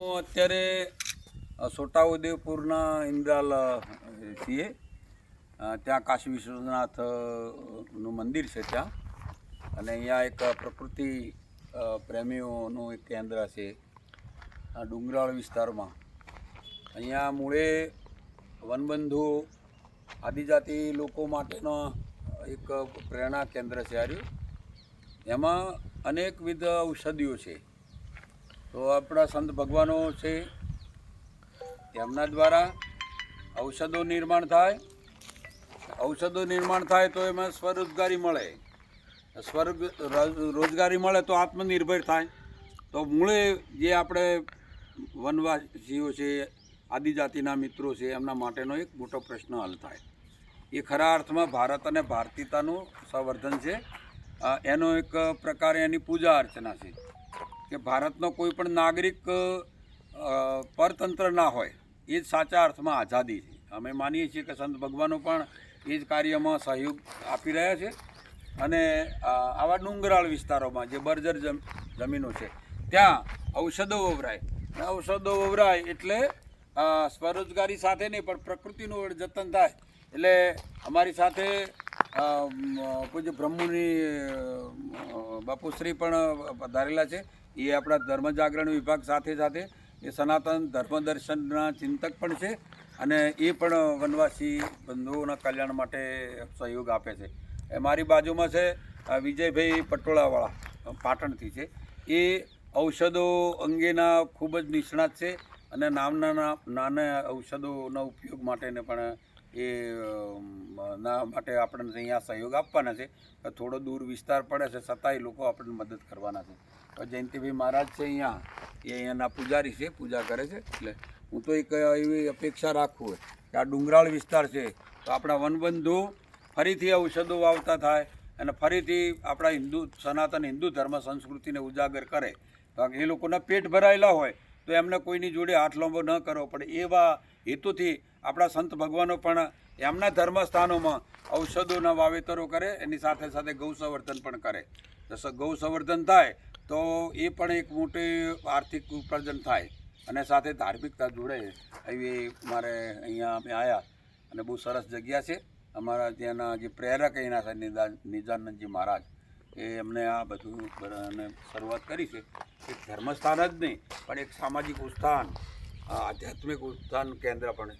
અત્યારે છોટાઉદેપુરના ઇન્દ્રાલ છીએ. ત્યાં કાશી વિશ્વનાથનું મંદિર છે ત્યાં, અને અહીંયા એક પ્રકૃતિ પ્રેમીઓનું એક કેન્દ્ર છે આ ડુંગરાળ વિસ્તારમાં. અહીંયા મૂળે વનબંધુ આદિજાતિ લોકો માટેનો એક પ્રેરણા કેન્દ્ર છે આર્યું. એમાં અનેકવિધ ઔષધિઓ છે. તો આપણા સંત ભગવાનો છે, એમના દ્વારા ઔષધો નિર્માણ થાય તો એમાં સ્વરોજગારી મળે. રોજગારી મળે તો આત્મનિર્ભર થાય. તો મૂળે જે આપણે વનવાસીઓ છે, આદિજાતિના મિત્રો છે, એમના માટેનો એક મોટો પ્રશ્ન હલ થાય. એ ખરા અર્થમાં ભારત અને ભારતીયતાનું સંવર્ધન છે. એનો એક પ્રકારે એની પૂજા અર્ચના છે કે ભારતનો કોઈ પણ નાગરિક પરતંત્ર ના હોય, એ જ સાચા અર્થમાં આઝાદી છે. અમે માનીએ છીએ કે સંત ભગવાનો પણ એ જ કાર્યમાં સહયોગ આપી રહ્યા છે. અને આવા ડુંગરાળ વિસ્તારોમાં જે બર્જર જમીનો છે ત્યાં ઔષધો વવરાય એટલે સ્વરોજગારી સાથે નહીં પણ પ્રકૃતિનું જતન થાય. એટલે અમારી સાથે પૂજ્ય બ્રહ્મુનિ બાપુશ્રી પણ પધારેલા છે. એ આપણા ધર્મ જાગરણ વિભાગ સાથે એ સનાતન ધર્મ દર્શનના ચિંતક પણ છે, અને એ પણ વનવાસી બંધુઓના કલ્યાણ માટે સહયોગ આપે છે. એ મારી બાજુમાં છે વિજયભાઈ પટોળાવાળા, પાટણથી છે. એ ઔષધો અંગેના ખૂબ જ નિષ્ણાત છે, અને નાના ઔષધોના ઉપયોગ માટેને પણ ના માટે આપણને અહીંયા સહયોગ આપવાના છે. થોડો દૂર વિસ્તાર પડે છે, છતાંય લોકો આપણને મદદ કરવાના છે. જયંતિભાઈ મહારાજ છે અહીંયા, એ અહીંયાના પૂજારી છે, પૂજા કરે છે. એટલે હું તો એક એવી અપેક્ષા રાખું કે આ ડુંગરાળ વિસ્તાર છે તો આપણા વનબંધુ ફરીથી ઔષધો વાવતા થાય અને ફરીથી આપણા સનાતન હિન્દુ ધર્મ સંસ્કૃતિને ઉજાગર કરે. તો એ લોકોના પેટ ભરાયેલા હોય તો એમને કોઈની જોડે હાથ લાંબો ન કરવો પડે. એવા હેતુથી આપણા સંત ભગવાનો પણ એમના ધર્મસ્થાનોમાં ઔષધોના વાવેતરો કરે, એની સાથે સાથે ગૌ સંવર્ધન પણ કરે. ગૌ સંવર્ધન થાય તો એ પણ એક મોટી આર્થિક ઉપાર્જન થાય, અને સાથે ધાર્મિકતા જોડે. એવી મારે અહીંયા અમે આવ્યા, અને બહુ સરસ જગ્યા છે. અમારા ત્યાંના જે પ્રેરક એના છે નિજાનંદજી મહારાજ, એ એમને આ બધું શરૂઆત કરી છે. એક ધર્મસ્થાન જ નહીં પણ એક સામાજિક ઉત્થાન, આધ્યાત્મિક ઉત્થાન કેન્દ્ર પણ